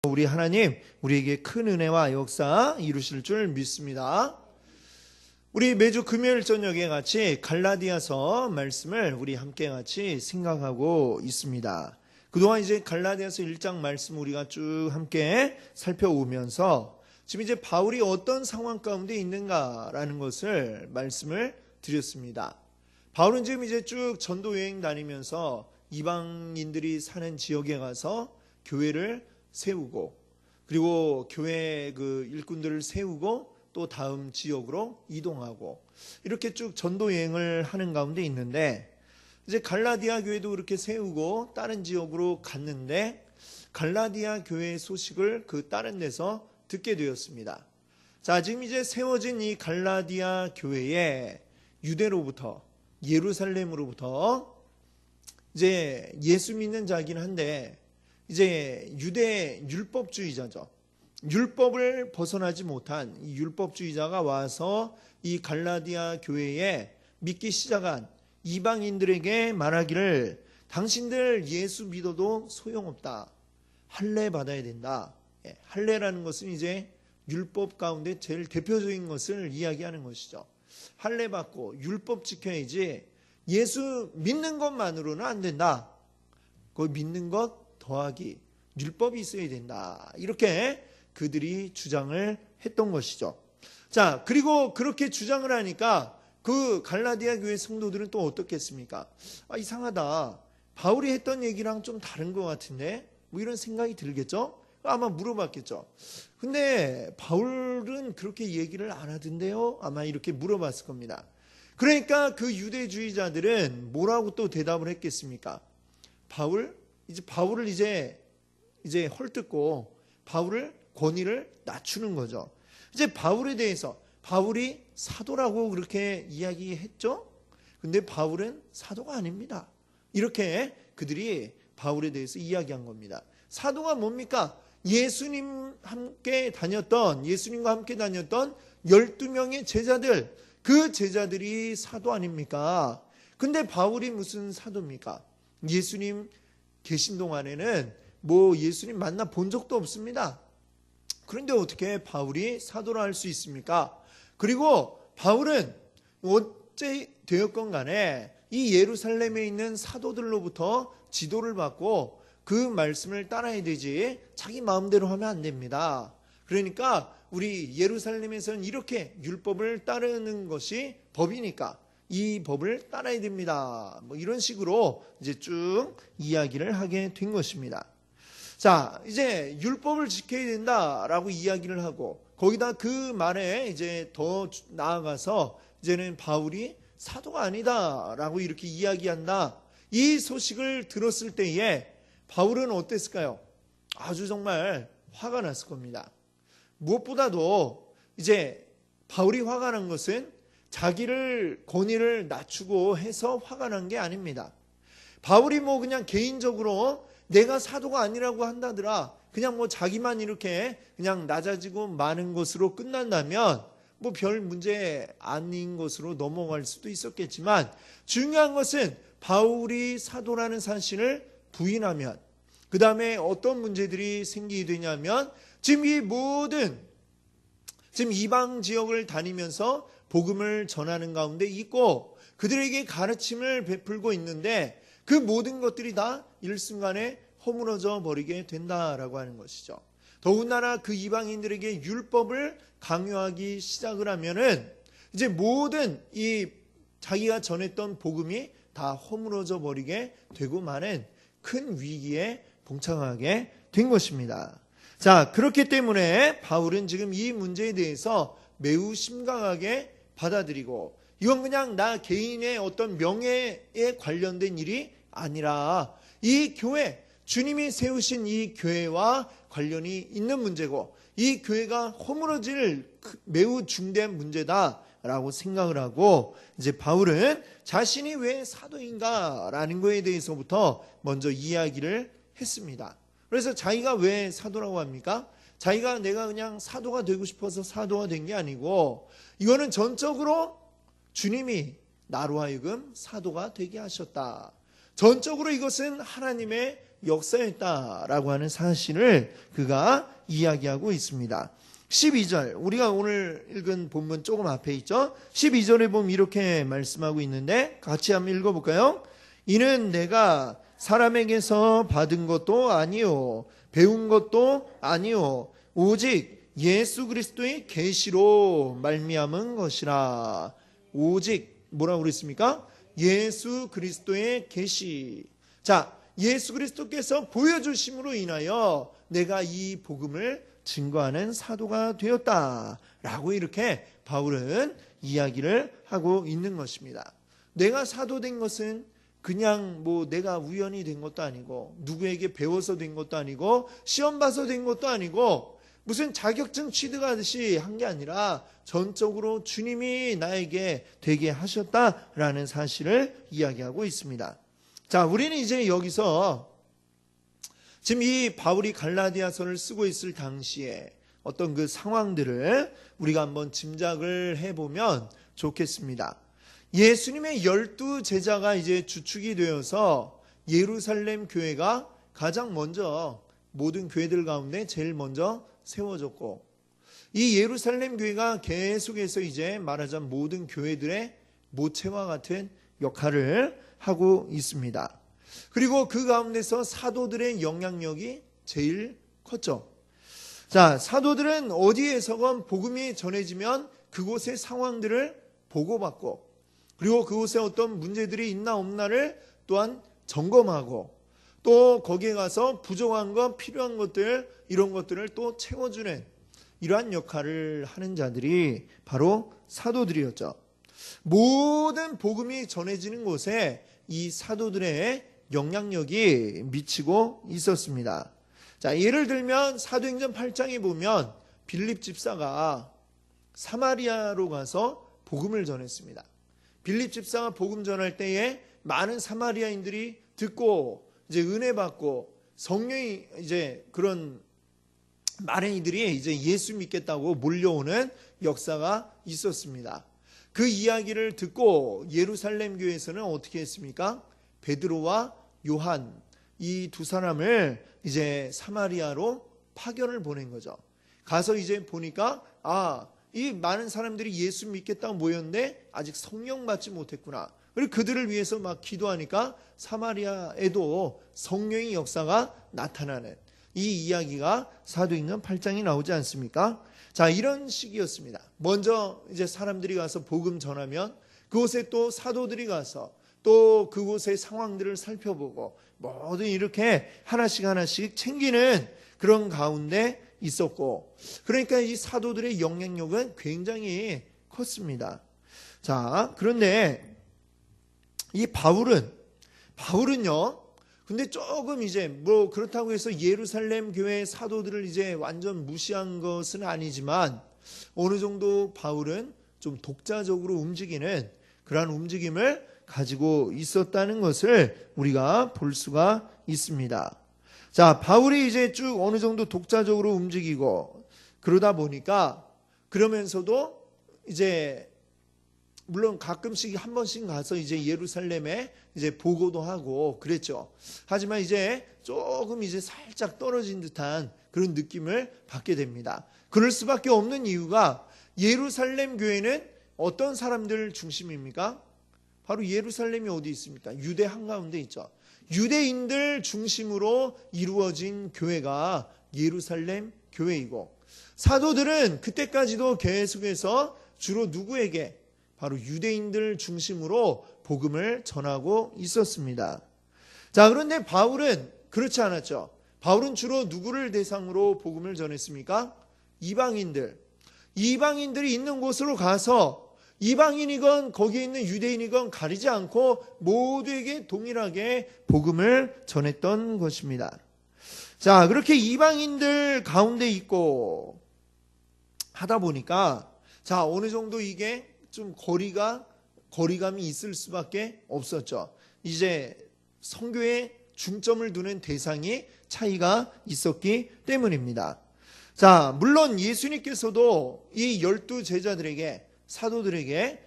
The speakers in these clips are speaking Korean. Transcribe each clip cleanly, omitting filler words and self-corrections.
우리 하나님 우리에게 큰 은혜와 역사 이루실 줄 믿습니다. 우리 매주 금요일 저녁에 같이 갈라디아서 말씀을 우리 함께 같이 생각하고 있습니다. 그동안 이제 갈라디아서 1장 말씀 우리가 쭉 함께 살펴오면서 지금 이제 바울이 어떤 상황 가운데 있는가라는 것을 말씀을 드렸습니다. 바울은 지금 이제 쭉 전도 여행 다니면서 이방인들이 사는 지역에 가서 교회를 세우고, 그리고 교회 그 일꾼들을 세우고 또 다음 지역으로 이동하고, 이렇게 쭉 전도 여행을 하는 가운데 있는데, 이제 갈라디아 교회도 그렇게 세우고 다른 지역으로 갔는데 갈라디아 교회의 소식을 그 다른 데서 듣게 되었습니다. 자, 지금 이제 세워진 이 갈라디아 교회에 유대로부터, 예루살렘으로부터 이제 예수 믿는 자긴 한데 이제 유대 율법주의자죠. 율법을 벗어나지 못한 이 율법주의자가 와서 이 갈라디아 교회에 믿기 시작한 이방인들에게 말하기를, 당신들 예수 믿어도 소용없다. 할례 받아야 된다. 할례라는 것은 이제 율법 가운데 제일 대표적인 것을 이야기하는 것이죠. 할례 받고 율법 지켜야지 예수 믿는 것만으로는 안 된다. 그 믿는 것 더하기 율법이 있어야 된다. 이렇게 그들이 주장을 했던 것이죠. 자, 그리고 그렇게 주장을 하니까 그 갈라디아 교회 성도들은 또 어떻겠습니까? 이상하다. 바울이 했던 얘기랑 좀 다른 것 같은데, 뭐 이런 생각이 들겠죠? 아마 물어봤겠죠. 근데 바울은 그렇게 얘기를 안 하던데요? 아마 이렇게 물어봤을 겁니다. 그러니까 그 유대주의자들은 뭐라고 또 대답을 했겠습니까? 바울을 이제 헐뜯고 바울을 권위를 낮추는 거죠. 이제 바울에 대해서 바울이 사도라고 그렇게 이야기했죠. 근데 바울은 사도가 아닙니다. 이렇게 그들이 바울에 대해서 이야기한 겁니다. 사도가 뭡니까? 예수님과 함께 다녔던 12명의 제자들, 그 제자들이 사도 아닙니까? 근데 바울이 무슨 사도입니까? 예수님 계신 동안에는 뭐 예수님 만나 본 적도 없습니다. 그런데 어떻게 바울이 사도라 할 수 있습니까? 그리고 바울은 어째 되었건 간에 이 예루살렘에 있는 사도들로부터 지도를 받고 그 말씀을 따라야 되지 자기 마음대로 하면 안 됩니다. 그러니까 우리 예루살렘에서는 이렇게 율법을 따르는 것이 법이니까 이 법을 따라야 됩니다. 뭐 이런 식으로 이제 쭉 이야기를 하게 된 것입니다. 자, 이제 율법을 지켜야 된다라고 이야기를 하고, 거기다 그 말에 이제 더 나아가서 이제는 바울이 사도가 아니다라고 이렇게 이야기한다. 이 소식을 들었을 때에 바울은 어땠을까요? 아주 정말 화가 났을 겁니다. 무엇보다도 이제 바울이 화가 난 것은 자기를 권위를 낮추고 해서 화가 난 게 아닙니다. 바울이 뭐 그냥 개인적으로 내가 사도가 아니라고 한다더라, 그냥 뭐 자기만 이렇게 그냥 낮아지고 마는 것으로 끝난다면 뭐 별 문제 아닌 것으로 넘어갈 수도 있었겠지만, 중요한 것은 바울이 사도라는 사실을 부인하면 그 다음에 어떤 문제들이 생기게 되냐면, 지금 이 모든 이방 지역을 다니면서 복음을 전하는 가운데 있고 그들에게 가르침을 베풀고 있는데 그 모든 것들이 다 일순간에 허물어져 버리게 된다라고 하는 것이죠. 더군다나 그 이방인들에게 율법을 강요하기 시작을 하면은 이제 모든 이 자기가 전했던 복음이 다 허물어져 버리게 되고 마는 큰 위기에 봉착하게 된 것입니다. 자, 그렇기 때문에 바울은 지금 이 문제에 대해서 매우 심각하게 받아들이고, 이건 그냥 나 개인의 어떤 명예에 관련된 일이 아니라 이 교회, 주님이 세우신 이 교회와 관련이 있는 문제고, 이 교회가 허물어질 매우 중대한 문제다라고 생각을 하고, 이제 바울은 자신이 왜 사도인가라는 것에 대해서부터 먼저 이야기를 했습니다. 그래서 자기가 왜 사도라고 합니까? 내가 그냥 사도가 되고 싶어서 사도가 된 게 아니고, 이거는 전적으로 주님이 나로 하여금 사도가 되게 하셨다. 전적으로 이것은 하나님의 역사였다라고 하는 사실을 그가 이야기하고 있습니다. 12절, 우리가 오늘 읽은 본문 조금 앞에 있죠. 12절에 보면 이렇게 말씀하고 있는데 같이 한번 읽어볼까요? 이는 내가 사람에게서 받은 것도 아니요 배운 것도 아니요 오직 예수 그리스도의 계시로 말미암은 것이라. 오직 뭐라고 그랬습니까? 예수 그리스도의 계시. 자, 예수 그리스도께서 보여주심으로 인하여 내가 이 복음을 증거하는 사도가 되었다라고 이렇게 바울은 이야기를 하고 있는 것입니다. 내가 사도 된 것은 그냥 뭐 내가 우연히 된 것도 아니고 누구에게 배워서 된 것도 아니고 시험 봐서 된 것도 아니고 무슨 자격증 취득하듯이 한 게 아니라 전적으로 주님이 나에게 되게 하셨다라는 사실을 이야기하고 있습니다. 자, 우리는 이제 여기서 지금 이 바울이 갈라디아서를 쓰고 있을 당시에 어떤 그 상황들을 우리가 한번 짐작을 해보면 좋겠습니다. 예수님의 12 제자가 이제 주축이 되어서 예루살렘 교회가 가장 먼저 모든 교회들 가운데 제일 먼저 세워졌고, 이 예루살렘 교회가 계속해서 이제 말하자면 모든 교회들의 모체와 같은 역할을 하고 있습니다. 그리고 그 가운데서 사도들의 영향력이 제일 컸죠. 자, 사도들은 어디에서건 복음이 전해지면 그곳의 상황들을 보고받고, 그리고 그곳에 어떤 문제들이 있나 없나를 또한 점검하고, 또 거기에 가서 부족한 것, 필요한 것들, 이런 것들을 또 채워주는 이러한 역할을 하는 자들이 바로 사도들이었죠. 모든 복음이 전해지는 곳에 이 사도들의 영향력이 미치고 있었습니다. 자, 예를 들면 사도행전 8장에 보면 빌립 집사가 사마리아로 가서 복음을 전했습니다. 빌립 집사가 복음 전할 때에 많은 사마리아인들이 듣고 이제 은혜 받고 성령이 이제 그런 많은 이들이 이제 예수 믿겠다고 몰려오는 역사가 있었습니다. 그 이야기를 듣고 예루살렘 교회에서는 어떻게 했습니까? 베드로와 요한 이 두 사람을 이제 사마리아로 파견을 보낸 거죠. 가서 이제 보니까 이 많은 사람들이 예수 믿겠다고 모였는데 아직 성령 받지 못했구나. 그리고 그들을 위해서 막 기도하니까 사마리아에도 성령의 역사가 나타나는 이 이야기가 사도행전 8장에 나오지 않습니까? 자, 이런 식이었습니다. 먼저 이제 사람들이 가서 복음 전하면 그곳에 또 사도들이 가서 또 그곳의 상황들을 살펴보고 모두 이렇게 하나씩 챙기는 그런 가운데 있었고, 그러니까 이 사도들의 영향력은 굉장히 컸습니다. 자, 그런데 이 바울은요, 근데 조금 이제 뭐 그렇다고 해서 예루살렘 교회 사도들을 이제 완전 무시한 것은 아니지만 어느 정도 바울은 좀 독자적으로 움직이는 그러한 움직임을 가지고 있었다는 것을 우리가 볼 수가 있습니다. 자, 바울이 이제 쭉 어느 정도 독자적으로 움직이고 그러다 보니까 그러면서도 이제 물론 가끔씩 한 번씩 가서 이제 예루살렘에 이제 보고도 하고 그랬죠. 하지만 이제 조금 이제 살짝 떨어진 듯한 그런 느낌을 받게 됩니다. 그럴 수밖에 없는 이유가 예루살렘 교회는 어떤 사람들 중심입니까? 바로 예루살렘이 어디 있습니까? 유대 한가운데 있죠. 유대인들 중심으로 이루어진 교회가 예루살렘 교회이고, 사도들은 그때까지도 계속해서 주로 누구에게? 바로 유대인들 중심으로 복음을 전하고 있었습니다. 자, 그런데 바울은 그렇지 않았죠. 바울은 주로 누구를 대상으로 복음을 전했습니까? 이방인들이 있는 곳으로 가서 이방인이건 거기에 있는 유대인이건 가리지 않고 모두에게 동일하게 복음을 전했던 것입니다. 자, 그렇게 이방인들 가운데 있고 하다 보니까 자, 어느 정도 이게 좀 거리감이 있을 수밖에 없었죠. 이제 선교에 중점을 두는 대상이 차이가 있었기 때문입니다. 자, 물론 예수님께서도 이 12 제자들에게 사도들에게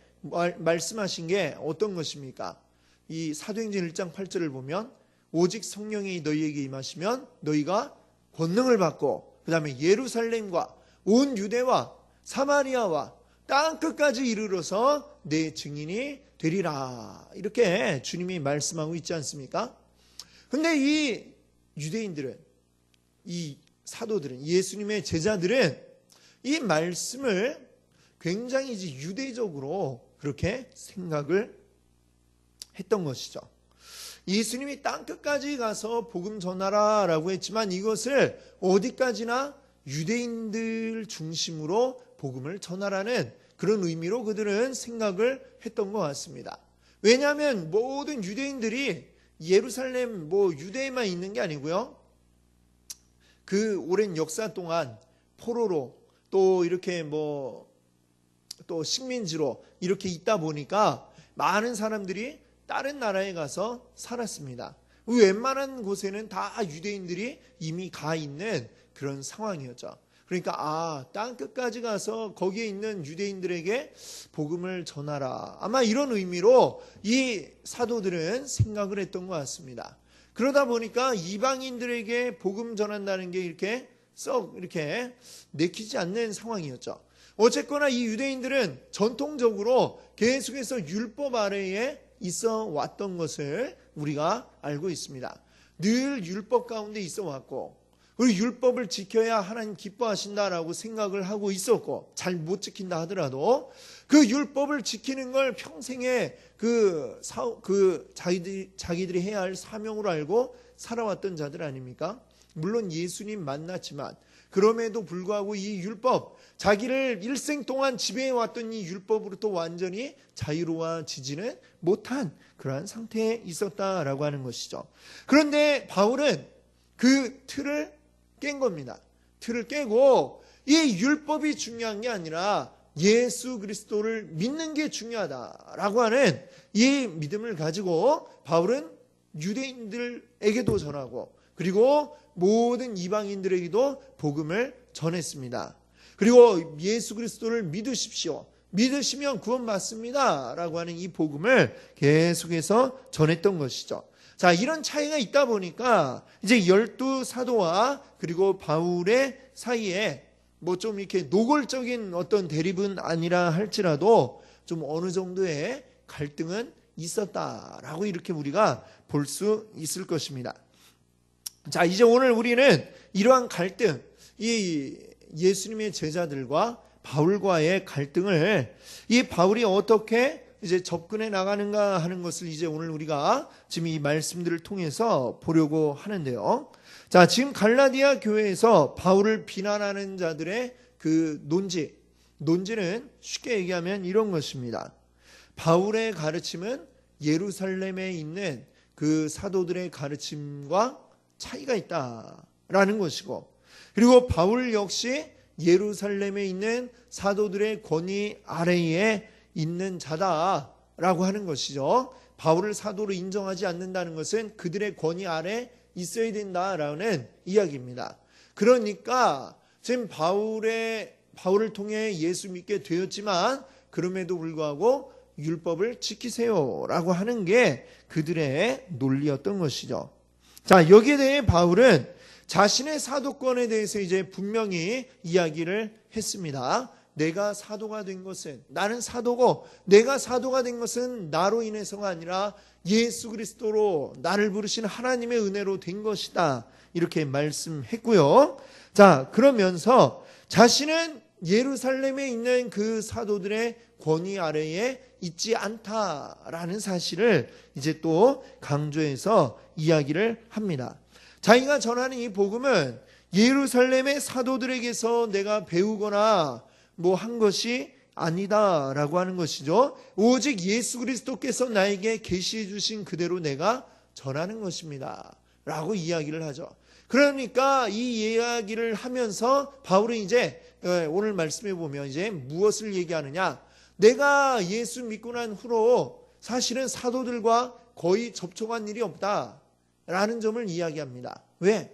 말씀하신 게 어떤 것입니까? 이 사도행전 1장 8절을 보면 오직 성령이 너희에게 임하시면 너희가 권능을 받고 그 다음에 예루살렘과 온 유대와 사마리아와 땅끝까지 이르러서 내 증인이 되리라. 이렇게 주님이 말씀하고 있지 않습니까? 근데 이 유대인들은, 이 사도들은, 예수님의 제자들은 이 말씀을 굉장히 이제 유대적으로 그렇게 생각을 했던 것이죠. 예수님이 땅끝까지 가서 복음 전하라 라고 했지만 이것을 어디까지나 유대인들 중심으로 복음을 전하라는 그런 의미로 그들은 생각을 했던 것 같습니다. 왜냐하면 모든 유대인들이 예루살렘 유대에만 있는 게 아니고요. 그 오랜 역사 동안 포로로 또 이렇게 또 식민지로 이렇게 있다 보니까 많은 사람들이 다른 나라에 가서 살았습니다. 웬만한 곳에는 다 유대인들이 이미 가 있는 그런 상황이었죠. 그러니까 땅끝까지 가서 거기에 있는 유대인들에게 복음을 전하라. 아마 이런 의미로 이 사도들은 생각을 했던 것 같습니다. 그러다 보니까 이방인들에게 복음 전한다는 게 이렇게 썩 이렇게 내키지 않는 상황이었죠. 어쨌거나 이 유대인들은 전통적으로 계속해서 율법 아래에 있어 왔던 것을 우리가 알고 있습니다. 늘 율법 가운데 있어 왔고, 그리고 율법을 지켜야 하나님 기뻐하신다라고 생각을 하고 있었고, 잘 못 지킨다 하더라도 그 율법을 지키는 걸 평생에 자기들이 해야 할 사명으로 알고 살아왔던 자들 아닙니까? 물론 예수님 만났지만 그럼에도 불구하고 이 율법, 자기를 일생 동안 지배해왔던 이 율법으로부터 완전히 자유로워지지는 못한 그러한 상태에 있었다라고 하는 것이죠. 그런데 바울은 그 틀을 깬 겁니다. 틀을 깨고 이 율법이 중요한 게 아니라 예수 그리스도를 믿는 게 중요하다라고 하는 이 믿음을 가지고 바울은 유대인들에게도 전하고 그리고 모든 이방인들에게도 복음을 전했습니다. 그리고 예수 그리스도를 믿으십시오. 믿으시면 구원받습니다. 라고 하는 이 복음을 계속해서 전했던 것이죠. 자, 이런 차이가 있다 보니까 이제 12사도와 그리고 바울의 사이에 좀 이렇게 노골적인 어떤 대립은 아니라 할지라도 좀 어느 정도의 갈등은 있었다라고 이렇게 우리가 볼 수 있을 것입니다. 자, 이제 오늘 우리는 이러한 갈등, 이 예수님의 제자들과 바울과의 갈등을 이 바울이 어떻게 이제 접근해 나가는가 하는 것을 이제 오늘 우리가 지금 이 말씀들을 통해서 보려고 하는데요. 자, 지금 갈라디아 교회에서 바울을 비난하는 자들의 그 논지는 쉽게 얘기하면 이런 것입니다. 바울의 가르침은 예루살렘에 있는 그 사도들의 가르침과 차이가 있다라는 것이고, 그리고 바울 역시 예루살렘에 있는 사도들의 권위 아래에 있는 자다라고 하는 것이죠. 바울을 사도로 인정하지 않는다는 것은 그들의 권위 아래 있어야 된다라는 이야기입니다. 그러니까 지금 바울을 통해 예수 믿게 되었지만 그럼에도 불구하고 율법을 지키세요라고 하는 게 그들의 논리였던 것이죠. 자, 여기에 대해 바울은 자신의 사도권에 대해서 이제 분명히 이야기를 했습니다. 내가 사도가 된 것은, 나는 사도고 내가 사도가 된 것은 나로 인해서가 아니라 예수 그리스도로 나를 부르신 하나님의 은혜로 된 것이다. 이렇게 말씀했고요. 자, 그러면서 자신은 예루살렘에 있는 그 사도들의 권위 아래에 있지 않다라는 사실을 이제 또 강조해서 이야기를 합니다. 자기가 전하는 이 복음은 예루살렘의 사도들에게서 내가 배우거나 한 것이 아니다라고 하는 것이죠. 오직 예수 그리스도께서 나에게 계시해 주신 그대로 내가 전하는 것입니다. 라고 이야기를 하죠. 그러니까 이 이야기를 하면서 바울은 이제 오늘 말씀해 보면 이제 무엇을 얘기하느냐? 내가 예수 믿고 난 후로 사실은 사도들과 거의 접촉한 일이 없다라는 점을 이야기합니다. 왜?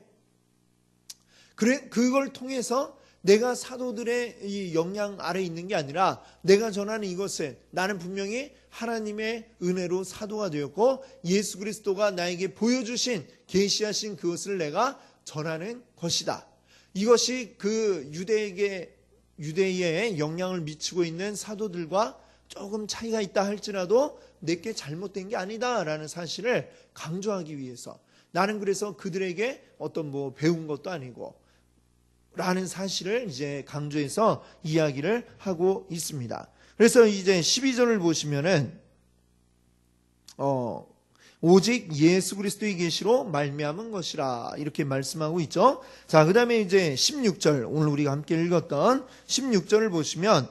그걸 통해서 내가 사도들의 이 영향 아래 있는 게 아니라 내가 전하는 이것은 나는 분명히 하나님의 은혜로 사도가 되었고 예수 그리스도가 나에게 보여주신 계시하신 그것을 내가 전하는 것이다. 이것이 그 유대에 영향을 미치고 있는 사도들과 조금 차이가 있다 할지라도 내게 잘못된 게 아니다라는 사실을 강조하기 위해서 나는 그래서 그들에게 어떤 배운 것도 아니고 라는 사실을 이제 강조해서 이야기를 하고 있습니다. 그래서 이제 12절을 보시면은 오직 예수 그리스도의 계시로 말미암은 것이라 이렇게 말씀하고 있죠. 자, 그다음에 이제 16절 오늘 우리가 함께 읽었던 16절을 보시면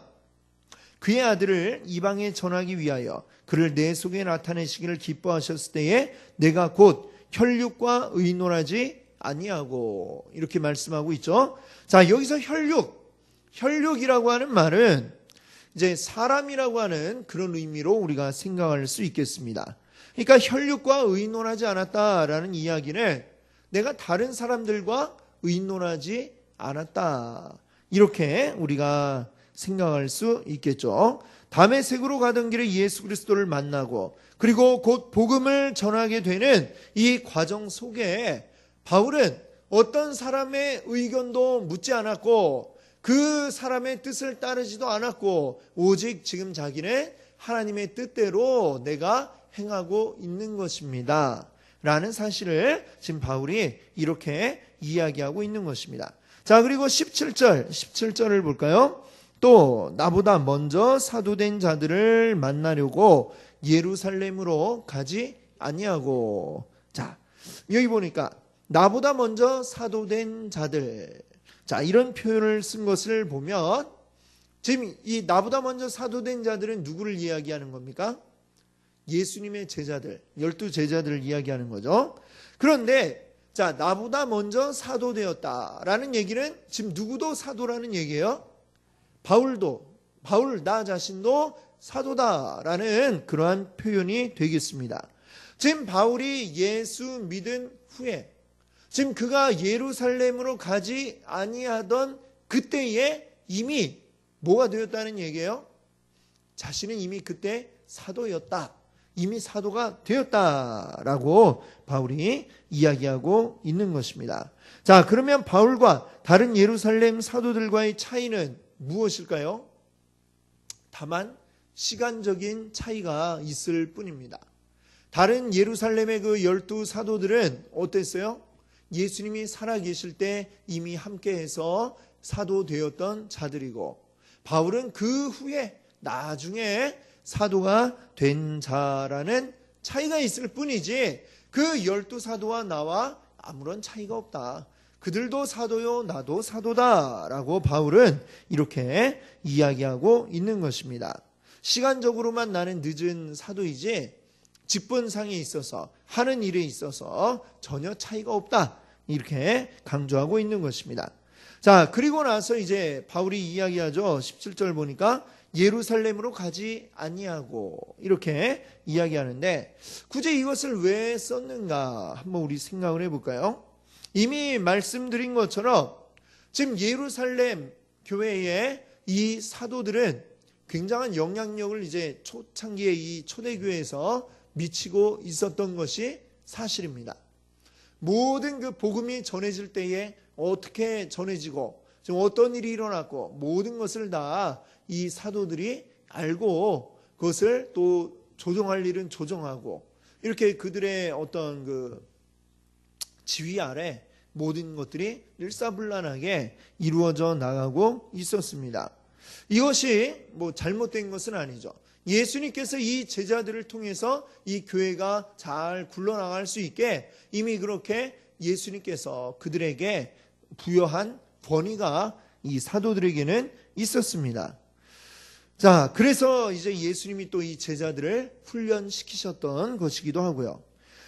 그의 아들을 이방에 전하기 위하여 그를 내 속에 나타내시기를 기뻐하셨을 때에 내가 곧 혈육과 의논하지 아니하고 이렇게 말씀하고 있죠. 자, 여기서 혈육이라고 하는 말은 이제 사람이라고 하는 그런 의미로 우리가 생각할 수 있겠습니다. 그러니까 혈육과 의논하지 않았다라는 이야기는 내가 다른 사람들과 의논하지 않았다. 이렇게 우리가 생각할 수 있겠죠. 다메섹으로 가던 길에 예수 그리스도를 만나고 그리고 곧 복음을 전하게 되는 이 과정 속에 바울은 어떤 사람의 의견도 묻지 않았고 그 사람의 뜻을 따르지도 않았고 오직 지금 자기는 하나님의 뜻대로 내가 행하고 있는 것입니다. 라는 사실을 지금 바울이 이렇게 이야기하고 있는 것입니다. 자, 그리고 17절을 볼까요? 또 나보다 먼저 사도된 자들을 만나려고 예루살렘으로 가지 아니하고. 자, 여기 보니까 나보다 먼저 사도된 자들. 자, 이런 표현을 쓴 것을 보면 지금 이 나보다 먼저 사도된 자들은 누구를 이야기하는 겁니까? 예수님의 제자들, 12제자들을 이야기하는 거죠. 그런데 자, 나보다 먼저 사도되었다라는 얘기는 지금 누구도 사도라는 얘기예요. 바울 나 자신도 사도다라는 그러한 표현이 되겠습니다. 지금 바울이 예수 믿은 후에 지금 그가 예루살렘으로 가지 아니하던 그때에 이미 뭐가 되었다는 얘기예요? 자신은 이미 그때 사도였다. 이미 사도가 되었다라고 바울이 이야기하고 있는 것입니다. 자, 그러면 바울과 다른 예루살렘 사도들과의 차이는 무엇일까요? 다만 시간적인 차이가 있을 뿐입니다. 다른 예루살렘의 그 12사도들은 어땠어요? 예수님이 살아계실 때 이미 함께해서 사도되었던 자들이고 바울은 그 후에 나중에 사도가 된 자라는 차이가 있을 뿐이지 그 12사도와 나와 아무런 차이가 없다. 그들도 사도요 나도 사도다라고 바울은 이렇게 이야기하고 있는 것입니다. 시간적으로만 나는 늦은 사도이지 직분상에 있어서 하는 일에 있어서 전혀 차이가 없다. 이렇게 강조하고 있는 것입니다. 자, 그리고 나서 이제 바울이 이야기하죠. 17절 보니까 예루살렘으로 가지 아니하고 이렇게 이야기하는데 굳이 이것을 왜 썼는가 한번 우리 생각을 해볼까요? 이미 말씀드린 것처럼 지금 예루살렘 교회의 이 사도들은 굉장한 영향력을 이제 초창기에 이 초대교회에서 미치고 있었던 것이 사실입니다. 모든 그 복음이 전해질 때에 어떻게 전해지고 지금 어떤 일이 일어났고 모든 것을 다 이 사도들이 알고 그것을 또 조정할 일은 조정하고 이렇게 그들의 어떤 그 지휘 아래 모든 것들이 일사불란하게 이루어져 나가고 있었습니다. 이것이 잘못된 것은 아니죠. 예수님께서 이 제자들을 통해서 이 교회가 잘 굴러나갈 수 있게 이미 그렇게 예수님께서 그들에게 부여한 권위가 이 사도들에게는 있었습니다. 자, 그래서 이제 예수님이 또 이 제자들을 훈련시키셨던 것이기도 하고요.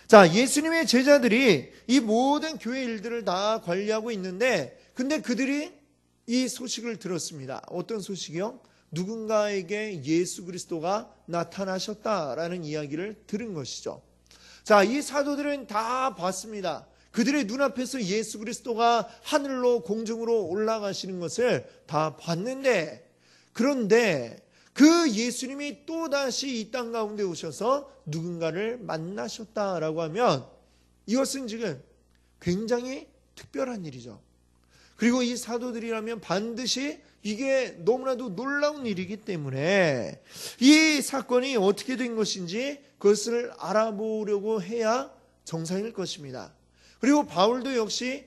자, 예수님의 제자들이 이 모든 교회 일들을 다 관리하고 있는데 근데 그들이 이 소식을 들었습니다. 어떤 소식이요? 누군가에게 예수 그리스도가 나타나셨다라는 이야기를 들은 것이죠. 자, 이 사도들은 다 봤습니다. 그들의 눈앞에서 예수 그리스도가 하늘로 공중으로 올라가시는 것을 다 봤는데, 그런데 그 예수님이 또다시 이 땅 가운데 오셔서 누군가를 만나셨다라고 하면 이것은 지금 굉장히 특별한 일이죠. 그리고 이 사도들이라면 반드시 이게 너무나도 놀라운 일이기 때문에 이 사건이 어떻게 된 것인지 그것을 알아보려고 해야 정상일 것입니다. 그리고 바울도 역시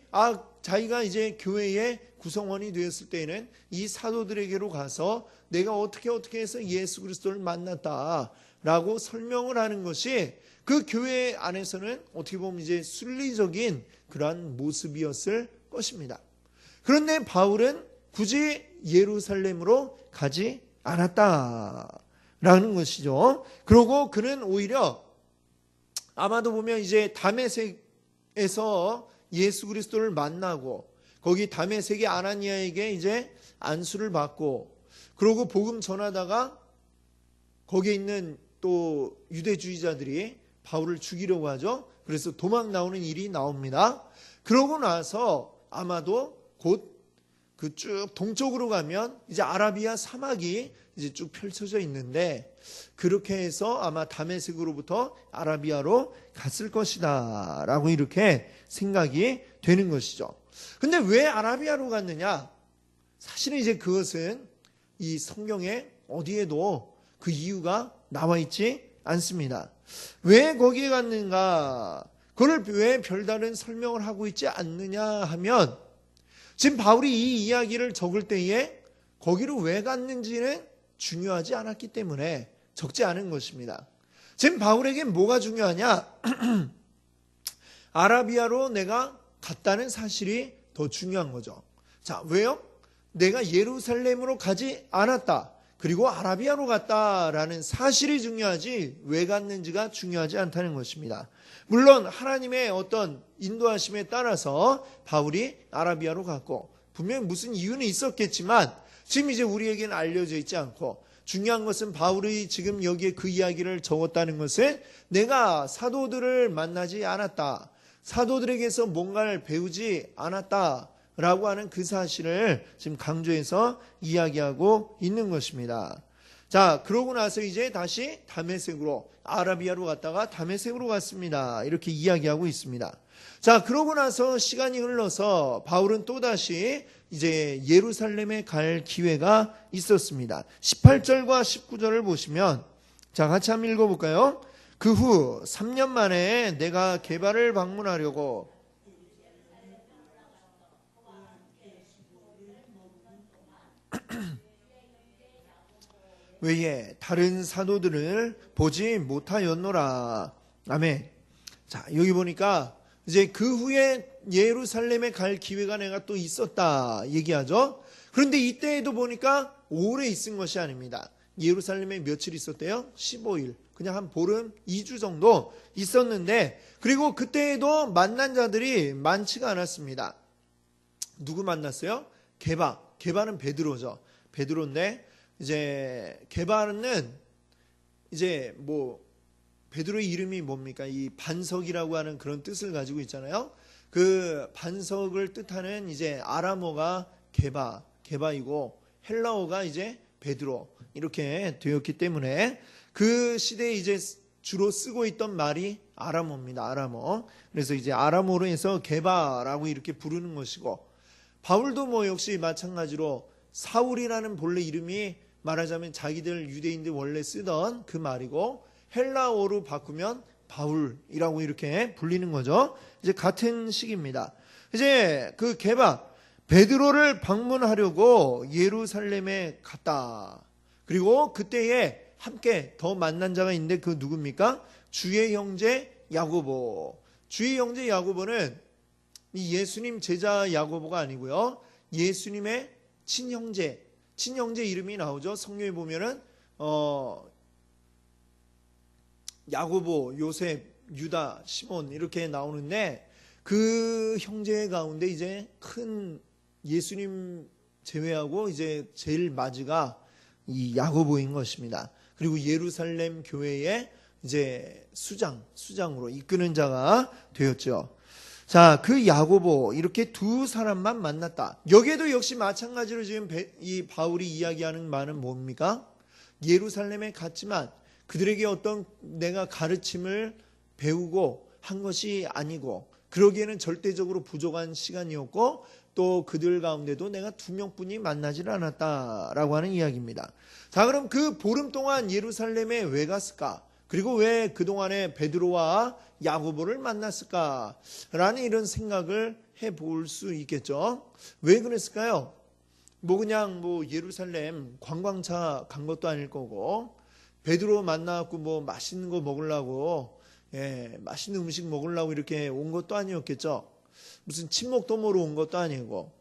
자기가 이제 교회의 구성원이 되었을 때에는 이 사도들에게로 가서 내가 어떻게 해서 예수 그리스도를 만났다라고 설명을 하는 것이 그 교회 안에서는 어떻게 보면 이제 순리적인 그러한 모습이었을 것입니다. 그런데 바울은 굳이 예루살렘으로 가지 않았다라는 것이죠. 그리고 그는 오히려 아마도 보면 이제 다메섹에서 예수 그리스도를 만나고 거기 다메섹의 아나니아에게 이제 안수를 받고 그러고 복음 전하다가 거기에 있는 또 유대주의자들이 바울을 죽이려고 하죠. 그래서 도망 나오는 일이 나옵니다. 그러고 나서 아마도 곧 그 쭉 동쪽으로 가면 이제 아라비아 사막이 이제 쭉 펼쳐져 있는데 그렇게 해서 아마 다메섹으로부터 아라비아로 갔을 것이다 라고 이렇게 생각이 되는 것이죠. 근데 왜 아라비아로 갔느냐? 사실은 이제 그것은 이 성경에 어디에도 그 이유가 나와 있지 않습니다. 왜 거기에 갔는가? 그걸 왜 별다른 설명을 하고 있지 않느냐 하면 지금 바울이 이 이야기를 적을 때에 거기로 왜 갔는지는 중요하지 않았기 때문에 적지 않은 것입니다. 지금 바울에게 뭐가 중요하냐? 아라비아로 내가 갔다는 사실이 더 중요한 거죠. 자, 왜요? 내가 예루살렘으로 가지 않았다. 그리고 아라비아로 갔다라는 사실이 중요하지 왜 갔는지가 중요하지 않다는 것입니다. 물론 하나님의 어떤 인도하심에 따라서 바울이 아라비아로 갔고 분명히 무슨 이유는 있었겠지만 지금 이제 우리에게는 알려져 있지 않고 중요한 것은 바울이 지금 여기에 그 이야기를 적었다는 것은 내가 사도들을 만나지 않았다. 사도들에게서 뭔가를 배우지 않았다. 라고 하는 그 사실을 지금 강조해서 이야기하고 있는 것입니다. 자, 그러고 나서 이제 다시 다메섹으로 아라비아로 갔다가 다메섹으로 갔습니다. 이렇게 이야기하고 있습니다. 자, 그러고 나서 시간이 흘러서 바울은 또다시 이제 예루살렘에 갈 기회가 있었습니다. 18절과 19절을 보시면 자, 같이 한번 읽어볼까요? 그 후 3년 만에 내가 게바를 방문하려고 외에 다른 사도들을 보지 못하였노라. 아멘. 자, 여기 보니까 이제 그 후에 예루살렘에 갈 기회가 내가 또 있었다 얘기하죠. 그런데 이때에도 보니까 오래 있은 것이 아닙니다. 예루살렘에 며칠 있었대요? 15일. 그냥 한 보름 2주 정도 있었는데 그리고 그때에도 만난 자들이 많지가 않았습니다. 누구 만났어요? 게바는 베드로죠. 베드로인데 이제 게바는 이제 뭐 베드로의 이름이 뭡니까? 이 반석이라고 하는 그런 뜻을 가지고 있잖아요. 그 반석을 뜻하는 이제 아람어가 게바이고 헬라어가 이제 베드로 이렇게 되었기 때문에 그 시대에 이제 주로 쓰고 있던 말이 아람어입니다. 아람어. 그래서 이제 아람어로 해서 게바라고 이렇게 부르는 것이고 바울도 뭐 역시 마찬가지로 사울이라는 본래 이름이 말하자면 자기들 유대인들 원래 쓰던 그 말이고 헬라어로 바꾸면 바울이라고 이렇게 불리는 거죠. 이제 같은 식입니다. 이제 그 베드로를 방문하려고 예루살렘에 갔다. 그리고 그때에 함께 더 만난 자가 있는데 그 누굽니까? 주의 형제 야고보. 주의 형제 야고보는 이 예수님 제자 야고보가 아니고요. 예수님의 친형제 이름이 나오죠. 성경에 보면은 야고보, 요셉, 유다, 시몬 이렇게 나오는데 그 형제 가운데 이제 큰 예수님 제외하고 이제 제일 맞이가 이 야고보인 것입니다. 그리고 예루살렘 교회의 이제 수장으로 이끄는 자가 되었죠. 자, 그 야고보 이렇게 두 사람만 만났다. 여기에도 역시 마찬가지로 지금 이 바울이 이야기하는 말은 뭡니까? 예루살렘에 갔지만 그들에게 어떤 내가 가르침을 배우고 한 것이 아니고 그러기에는 절대적으로 부족한 시간이었고 또 그들 가운데도 내가 2명뿐이 만나질 않았다라고 하는 이야기입니다. 자, 그럼 그 보름 동안 예루살렘에 왜 갔을까? 그리고 왜 그동안에 베드로와 야고보를 만났을까라는 이런 생각을 해볼 수 있겠죠. 왜 그랬을까요? 그냥 예루살렘 관광차 간 것도 아닐 거고 베드로 만나갖고 맛있는 거 먹으려고 맛있는 음식 먹으려고 이렇게 온 것도 아니었겠죠. 무슨 친목도모로 온 것도 아니고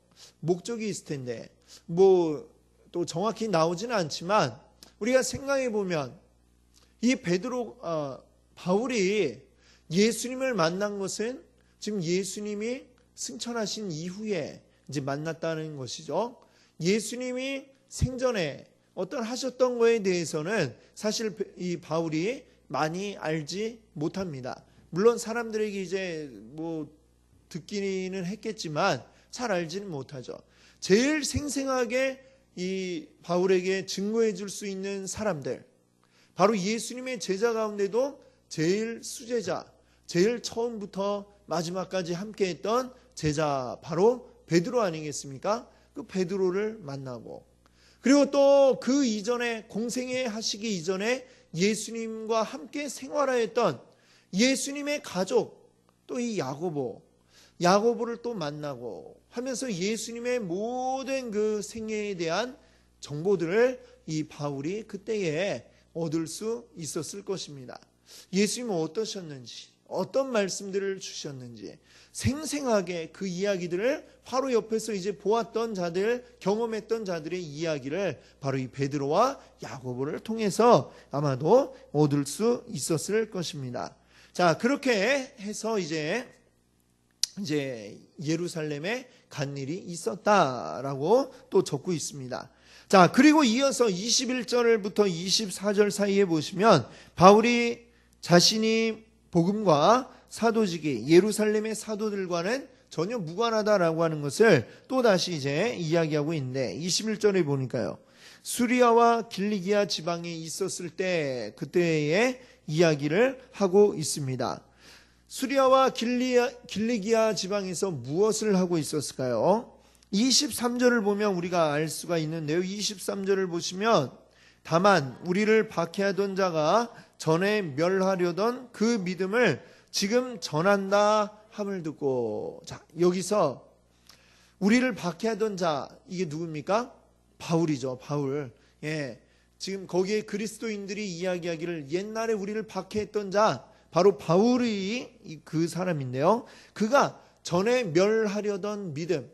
목적이 있을 텐데 또 정확히 나오지는 않지만 우리가 생각해 보면 이 바울이 예수님을 만난 것은 지금 예수님이 승천하신 이후에 이제 만났다는 것이죠. 예수님이 생전에 하셨던 거에 대해서는 사실 이 바울이 많이 알지 못합니다. 물론 사람들에게 이제 듣기는 했겠지만 잘 알지는 못하죠. 제일 생생하게 이 바울에게 증거해 줄 수 있는 사람들, 바로 예수님의 제자 가운데도 제일 수제자, 제일 처음부터 마지막까지 함께했던 제자 바로 베드로 아니겠습니까? 그 베드로를 만나고 그리고 또 그 이전에 공생애 하시기 이전에 예수님과 함께 생활하였던 예수님의 가족 또 이 야고보를 또 만나고 하면서 예수님의 모든 그 생애에 대한 정보들을 이 바울이 그때에 얻을 수 있었을 것입니다. 예수님은 어떠셨는지, 어떤 말씀들을 주셨는지 생생하게 그 이야기들을 바로 옆에서 이제 보았던 자들, 경험했던 자들의 이야기를 바로 이 베드로와 야고보를 통해서 아마도 얻을 수 있었을 것입니다. 자, 그렇게 해서 이제 예루살렘에 간 일이 있었다라고 또 적고 있습니다. 자, 그리고 이어서 21절부터 24절 사이에 보시면 바울이 자신이 복음과 사도직이 예루살렘의 사도들과는 전혀 무관하다라고 하는 것을 또다시 이제 이야기하고 있는데 21절에 보니까요. 수리아와 길리기아 지방에 있었을 때 그때의 이야기를 하고 있습니다. 수리아와 길리기아 지방에서 무엇을 하고 있었을까요? 23절을 보면 우리가 알 수가 있는데요. 23절을 보시면 다만 우리를 박해하던 자가 전에 멸하려던 그 믿음을 지금 전한다 함을 듣고, 자, 여기서 우리를 박해하던 자, 이게 누굽니까? 바울이죠. 바울. 지금 거기에 그리스도인들이 이야기하기를 옛날에 우리를 박해했던 자, 바로 바울이 그 사람인데요. 그가 전에 멸하려던 믿음.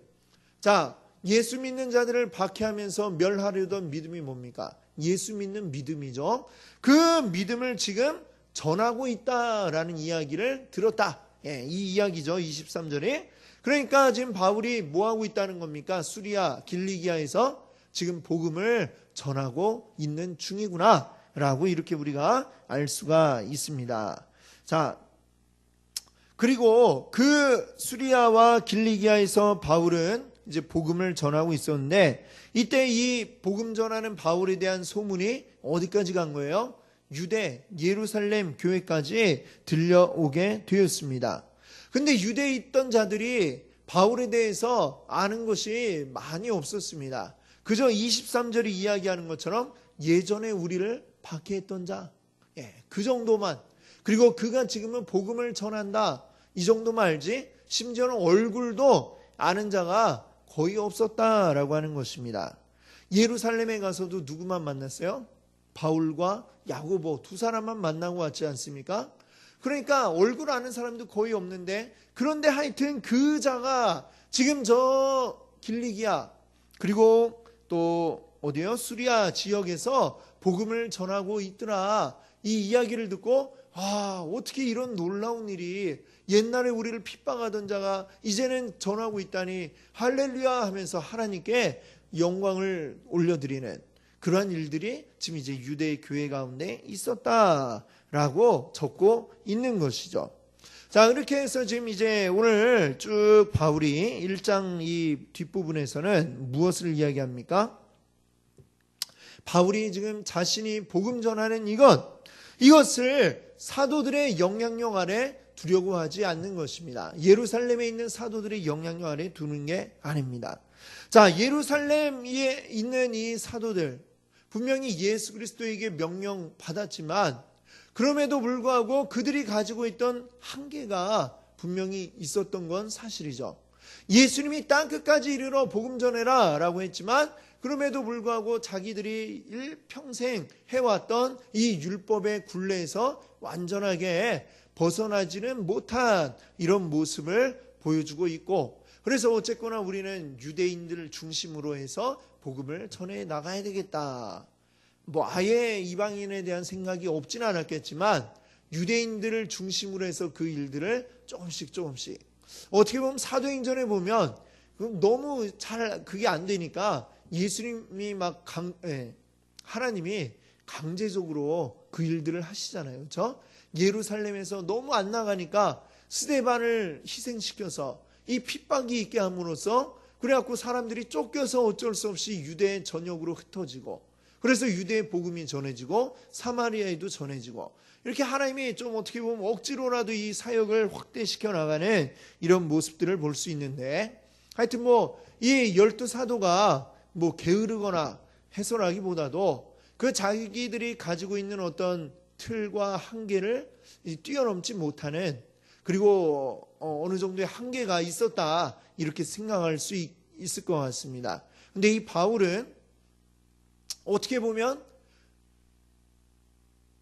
자, 예수 믿는 자들을 박해하면서 멸하려던 믿음이 뭡니까? 예수 믿는 믿음이죠. 그 믿음을 지금 전하고 있다라는 이야기를 들었다. 이 이야기죠. 23절에. 그러니까 지금 바울이 뭐하고 있다는 겁니까? 수리아, 길리기아에서 지금 복음을 전하고 있는 중이구나 라고 이렇게 우리가 알 수가 있습니다. 자, 그리고 그 수리아와 길리기아에서 바울은 이제 복음을 전하고 있었는데 이때 이 복음 전하는 바울에 대한 소문이 어디까지 간 거예요? 유대, 예루살렘 교회까지 들려오게 되었습니다. 근데 유대에 있던 자들이 바울에 대해서 아는 것이 많이 없었습니다. 그저 23절이 이야기하는 것처럼 예전에 우리를 박해했던 자, 그 정도만. 그리고 그가 지금은 복음을 전한다, 이 정도만 알지 심지어는 얼굴도 아는 자가 거의 없었다라고 하는 것입니다. 예루살렘에 가서도 누구만 만났어요? 바울과 야고보 두 사람만 만나고 왔지 않습니까? 그러니까 얼굴 아는 사람도 거의 없는데, 그런데 하여튼 그 자가 지금 저 길리기아 그리고 또 어디요? 수리아 지역에서 복음을 전하고 있더라. 이 이야기를 듣고 어떻게 이런 놀라운 일이, 옛날에 우리를 핍박하던 자가 이제는 전하고 있다니 할렐루야 하면서 하나님께 영광을 올려드리는 그러한 일들이 지금 이제 유대 교회 가운데 있었다라고 적고 있는 것이죠. 자, 그렇게 해서 지금 이제 오늘 쭉 바울이 1장 이 뒷부분에서는 무엇을 이야기합니까? 바울이 지금 자신이 복음 전하는 이것을 사도들의 영향력 아래 두려고 하지 않는 것입니다. 예루살렘에 있는 사도들의 영향력 아래 두는 게 아닙니다. 자, 예루살렘에 있는 이 사도들, 분명히 예수 그리스도에게 명령 받았지만 그럼에도 불구하고 그들이 가지고 있던 한계가 분명히 있었던 건 사실이죠. 예수님이 땅끝까지 이르러 복음 전해라 라고 했지만 그럼에도 불구하고 자기들이 일평생 해왔던 이 율법의 굴레에서 완전하게 벗어나지는 못한 이런 모습을 보여주고 있고, 그래서 어쨌거나 우리는 유대인들을 중심으로 해서 복음을 전해 나가야 되겠다. 아예 이방인에 대한 생각이 없지는 않았겠지만 유대인들을 중심으로 해서 그 일들을 조금씩 어떻게 보면 사도행전에 보면 너무 잘 그게 안 되니까 예수님이 하나님이 강제적으로 그 일들을 하시잖아요. 그렇죠? 예루살렘에서 너무 안 나가니까 스데반을 희생시켜서 이 핍박이 있게 함으로써 그래갖고 사람들이 쫓겨서 어쩔 수 없이 유대 전역으로 흩어지고, 그래서 유대의 복음이 전해지고 사마리아에도 전해지고, 이렇게 하나님이 좀 어떻게 보면 억지로라도 이 사역을 확대시켜 나가는 이런 모습들을 볼 수 있는데, 하여튼 이 12사도가 게으르거나 해설하기보다도 그 자기들이 가지고 있는 어떤 틀과 한계를 뛰어넘지 못하는, 그리고 어느 정도의 한계가 있었다 이렇게 생각할 수 있을 것 같습니다. 근데 이 바울은 어떻게 보면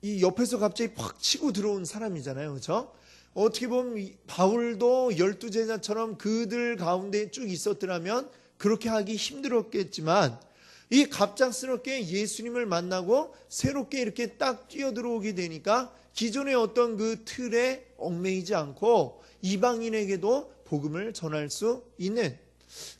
이 옆에서 갑자기 팍 치고 들어온 사람이잖아요. 그렇죠? 어떻게 보면 바울도 12제자처럼 그들 가운데 쭉 있었더라면 그렇게 하기 힘들었겠지만, 이 갑작스럽게 예수님을 만나고 새롭게 이렇게 딱 뛰어들어오게 되니까 기존의 어떤 그 틀에 얽매이지 않고 이방인에게도 복음을 전할 수 있는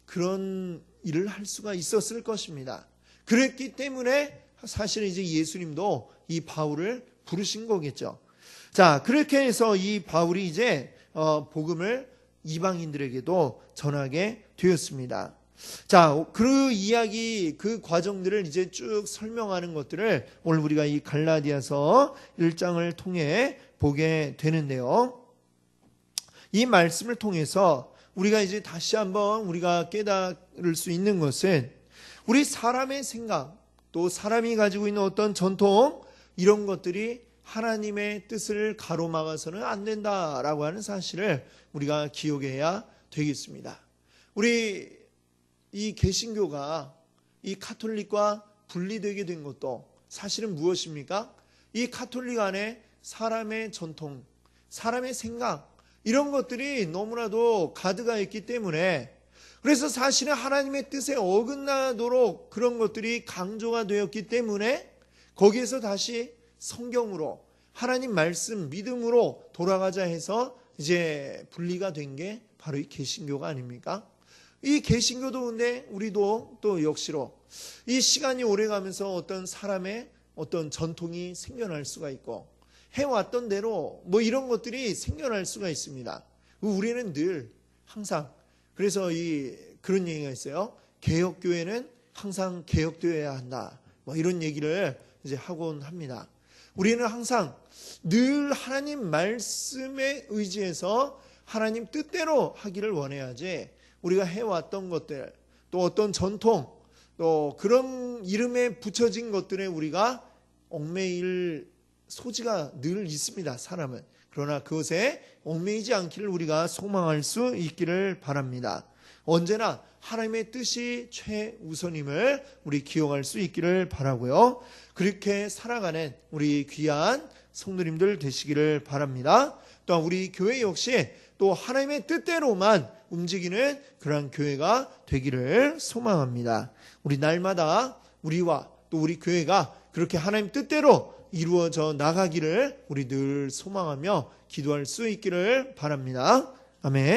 그런 일을 할 수가 있었을 것입니다. 그랬기 때문에 사실 이제 예수님도 이 바울을 부르신 거겠죠. 자, 그렇게 해서 이 바울이 이제 복음을 이방인들에게도 전하게 되었습니다. 자, 그 이야기, 그 과정들을 이제 쭉 설명하는 것들을 오늘 우리가 이 갈라디아서 1장을 통해 보게 되는데요. 이 말씀을 통해서 우리가 이제 다시 한번 우리가 깨달을 수 있는 것은, 우리 사람의 생각, 또 사람이 가지고 있는 어떤 전통, 이런 것들이 하나님의 뜻을 가로막아서는 안 된다라고 하는 사실을 우리가 기억해야 되겠습니다. 우리 이 개신교가 이 카톨릭과 분리되게 된 것도 사실은 무엇입니까? 이 카톨릭 안에 사람의 전통, 사람의 생각, 이런 것들이 너무나도 가득하 있기 때문에, 그래서 사실은 하나님의 뜻에 어긋나도록 그런 것들이 강조가 되었기 때문에 거기에서 다시 성경으로, 하나님 말씀, 믿음으로 돌아가자 해서 이제 분리가 된 게 바로 이 개신교가 아닙니까? 이 개신교도 근데 우리도 또 역시로 이 시간이 오래가면서 어떤 사람의 어떤 전통이 생겨날 수가 있고, 해왔던 대로 이런 것들이 생겨날 수가 있습니다. 우리는 늘 항상, 그래서 그런 얘기가 있어요. 개혁교회는 항상 개혁되어야 한다. 이런 얘기를 이제 하곤 합니다. 우리는 항상 늘 하나님 말씀에 의지해서 하나님 뜻대로 하기를 원해야지, 우리가 해왔던 것들, 또 어떤 전통, 또 그런 이름에 붙여진 것들에 우리가 얽매일 소지가 늘 있습니다, 사람은. 그러나 그것에 얽매이지 않기를 우리가 소망할 수 있기를 바랍니다. 언제나 하나님의 뜻이 최우선임을 우리 기억할 수 있기를 바라고요. 그렇게 살아가는 우리 귀한 성도님들 되시기를 바랍니다. 또한 우리 교회 역시 또 하나님의 뜻대로만 움직이는 그러한 교회가 되기를 소망합니다. 우리 날마다 우리와 또 우리 교회가 그렇게 하나님 뜻대로 이루어져 나가기를 우리 늘 소망하며 기도할 수 있기를 바랍니다. 아멘.